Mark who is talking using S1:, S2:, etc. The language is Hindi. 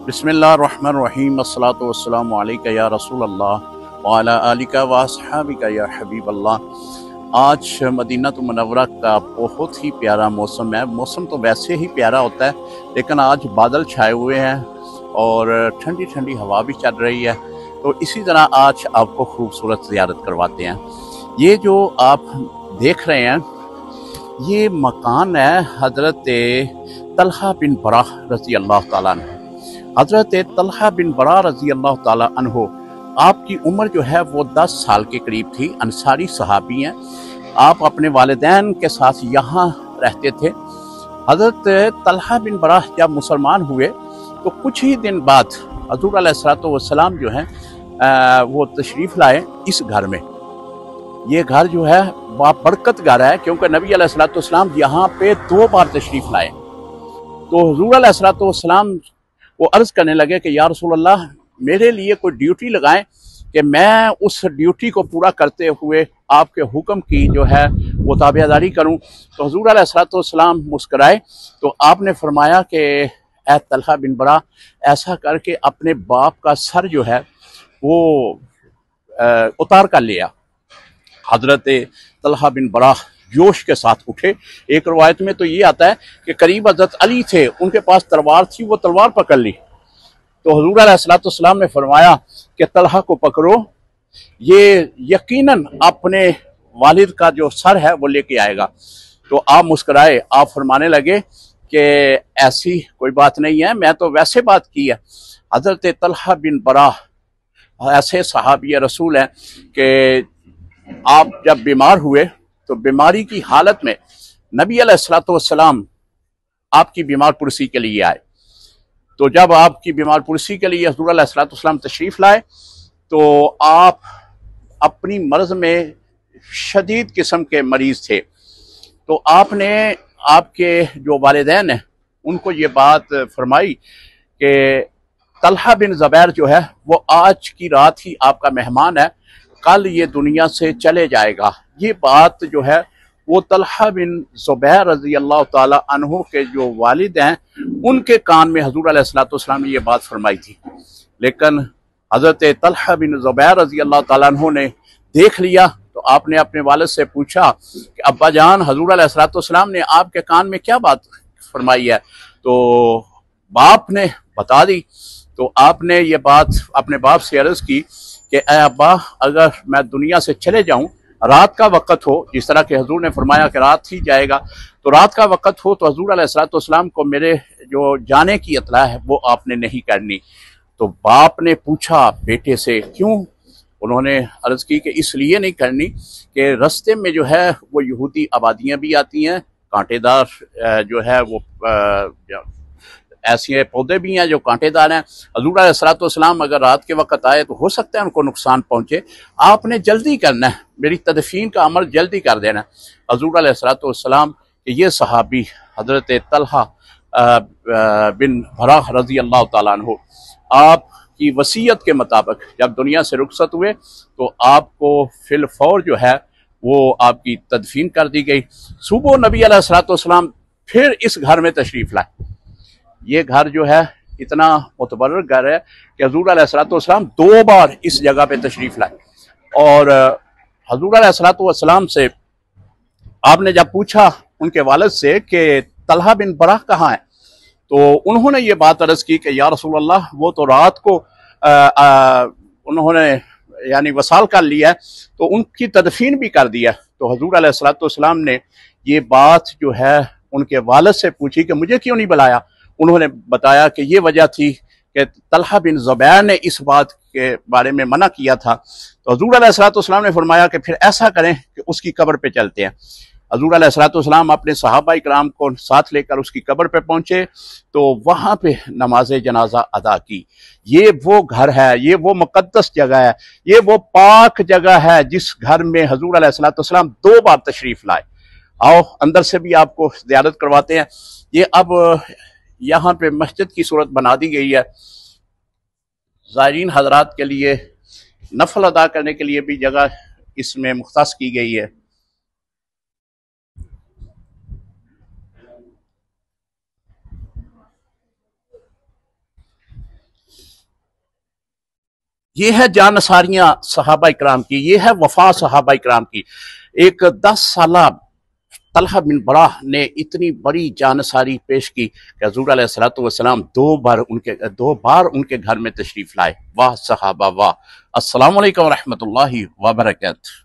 S1: बिस्मिल्लाहिर्रहमानिर्रहीम अस्सलातु वस्सलामु अलैका या रसूल अल्लाह व अला आलिका व अस्हाबिका या हबीब अल्लाह। आज मदीनतुल मुनव्वरा का बहुत ही प्यारा मौसम है। मौसम तो वैसे ही प्यारा होता है, लेकिन आज बादल छाए हुए हैं और ठंडी ठंडी हवा भी चल रही है। तो इसी तरह आज आपको खूबसूरत ज़ियारत करवाते हैं। ये जो आप देख रहे हैं, ये मकान है हज़रत तलहा बिन बराह रज़ी अल्लाह ताला अन्हु। हज़रत तलहा बिन बराह रज़ी अल्लाह ताला अन्हु, आपकी उम्र जो है वो 10 साल के करीब थी। अंसारी सहाबी हैं। आप अपने वालिदैन के साथ यहाँ रहते थे। हज़रत तलहा बिन बराह जब मुसलमान हुए तो कुछ ही दिन बाद हज़ूर अलैहिस्सलातु वस्सलाम जो हैं वो तशरीफ़ लाए इस घर में। ये घर जो है बरकत घर है, क्योंकि नबी अलैहिस्सलातु वस्सलाम यहाँ पे 2 बार तशरीफ़ लाए। तो हुज़ूर अलैहिस्सलातु वस्सलाम वो अर्ज़ करने लगे कि या रसूल अल्लाह, मेरे लिए कोई ड्यूटी लगाएं कि मैं उस ड्यूटी को पूरा करते हुए आपके हुक्म की जो है वो ताबेदारी करूं। तो हुज़ूर अलैहिस्सलातु वस्सलाम मुस्कुराए तो आपने फरमाया कि ए तलहा बिन बरा, ऐसा करके अपने बाप का सर जो है वो उतार कर लिया। हज़रत तलहा बिन बरा जोश के साथ उठे। एक रवायत में तो ये आता है कि करीब हज़रत अली थे, उनके पास तलवार थी, वो तलवार पकड़ ली। तो हुज़ूर अलैहिस्सलातु वस्सलाम ने फरमाया कि तलहा को पकड़ो, ये यकीनन अपने वालिद का जो सर है वो लेके आएगा। तो आप मुस्कुराए, आप फरमाने लगे कि ऐसी कोई बात नहीं है, मैं तो वैसे बात की है। हज़रत तलहा बिन बरा ऐसे सहाबी रसूल हैं कि आप जब बीमार हुए तो बीमारी की हालत में नबी अलैहिस्सलातु वस्सलाम आपकी बीमार पुरसी के लिए आए। तो जब आपकी बीमार पुरसी के लिए हुज़ूर अलैहिस्सलातु वस्सलाम तशरीफ़ लाए तो आप अपनी मर्ज़ में शदीद किस्म के मरीज़ थे। तो आपने आपके जो वालिदैन हैं उनको ये बात फरमाई कि तलहा बिन ज़ुबैर जो है वो आज की रात ही आपका मेहमान है, कल ये दुनिया से चले जाएगा। ये बात जो है वो तलहा बिन ज़ुबैर रज़ी अल्लाह ताला अन्हु के जो वालिद हैं उनके कान में हुज़ूर अलैहिस्सलातु वस्सलाम ने ये बात फरमाई थी। लेकिन हज़रत तलहा बिन ज़ुबैर रज़ी अल्लाह ताला अन्हु ने देख लिया तो आपने अपने वालिद से पूछा कि अब्बा जान, हुज़ूर अलैहिस्सलातु वस्सलाम ने आपके कान में क्या बात फरमाई है? तो बाप ने बता दी। तो आपने ये बात अपने बाप से अर्ज़ की कि ए अब्बा, अगर मैं दुनिया से चले जाऊं, रात का वक़्त हो, जिस तरह के हुज़ूर ने फरमाया कि रात ही जाएगा, तो रात का वक़्त हो तो हुज़ूर अलैहिस्सलातु वस्सलाम को मेरे जो जाने की इत्तला है वो आपने नहीं करनी। तो बाप ने पूछा बेटे से क्यों? उन्होंने अर्ज़ की कि इसलिए नहीं करनी कि रास्ते में जो है वो यहूदी आबादियाँ भी आती हैं, कांटेदार जो है वो ऐसे पौधे भी हैं जो कांटेदार हैं। हुज़ूर अलैहिस्सलातु वस्सलाम अगर रात के वक्त आए तो हो सकता है उनको नुकसान पहुंचे। आपने जल्दी करना है, मेरी तदफीन का अमल जल्दी कर देना है। हुज़ूर अलैहिस्सलातु वस्सलाम के ये सहाबी हज़रत तलहा बिन बराह रज़ी अल्लाह ताला अन्हु आपकी वसीयत के मुताबिक जब दुनिया से रुखसत हुए तो आपको फिल फौर जो है वो आपकी तदफीन कर दी गई। सुबह नबी अलैहिस्सलातु वस्सलाम फिर इस घर में तशरीफ़ लाए। ये घर जो है इतना मुतबर्रर घर है कि हुज़ूर अलैहिस्सलातु वस्सलाम 2 बार इस जगह पे तशरीफ़ लाए। और हुज़ूर अलैहिस्सलातु वस्सलाम से आपने जब पूछा उनके वालिद से कि तलहा बिन बराह कहाँ है, तो उन्होंने ये बात अर्ज़ की कि या रसूल अल्लाह, वो तो रात को उन्होंने यानी वसाल कर लिया है, तो उनकी तदफीन भी कर दिया। तो हुज़ूर अलैहिस्सलातु वस्सलाम ने ये बात जो है उनके वालिद से पूछी कि मुझे क्यों नहीं बुलाया। उन्होंने बताया कि ये वजह थी कि तलहा बिन ज़ुबैर ने इस बात के बारे में मना किया था। तो हुज़ूर अलैहिस्सलातु वस्सलाम ने फरमाया कि फिर ऐसा करें कि उसकी कब्र पे चलते हैं। हुज़ूर अलैहिस्सलातु वस्सलाम अपने सहाबा इकराम को साथ लेकर उसकी कब्र पे पहुंचे तो वहां पे नमाज जनाजा अदा की। ये वो घर है, ये वो मुकद्दस जगह है, ये वो पाक जगह है जिस घर में हुज़ूर अलैहिस्सलातु वस्सलाम 2 बार तशरीफ लाए। आओ अंदर से भी आपको ज़ियारत करवाते हैं। ये अब यहाँ पे मस्जिद की सूरत बना दी गई है। ज़ायरीन हजरात के लिए नफल अदा करने के लिए भी जगह इसमें मुख्तस की गई है। ये है जानसारियां सहाबा इकराम की, ये है वफा सहाबा इकराम की। एक 10 साला तलहा बिन बराह ने इतनी बड़ी जानसारी पेश की कि हुज़ूर अलैहिस्सलातु वस्सलाम दो बार उनके घर में तशरीफ लाए। वाह सहाबा वाह। अस्सलामु अलैकुम व रहमतुल्लाहि व बरकातहू।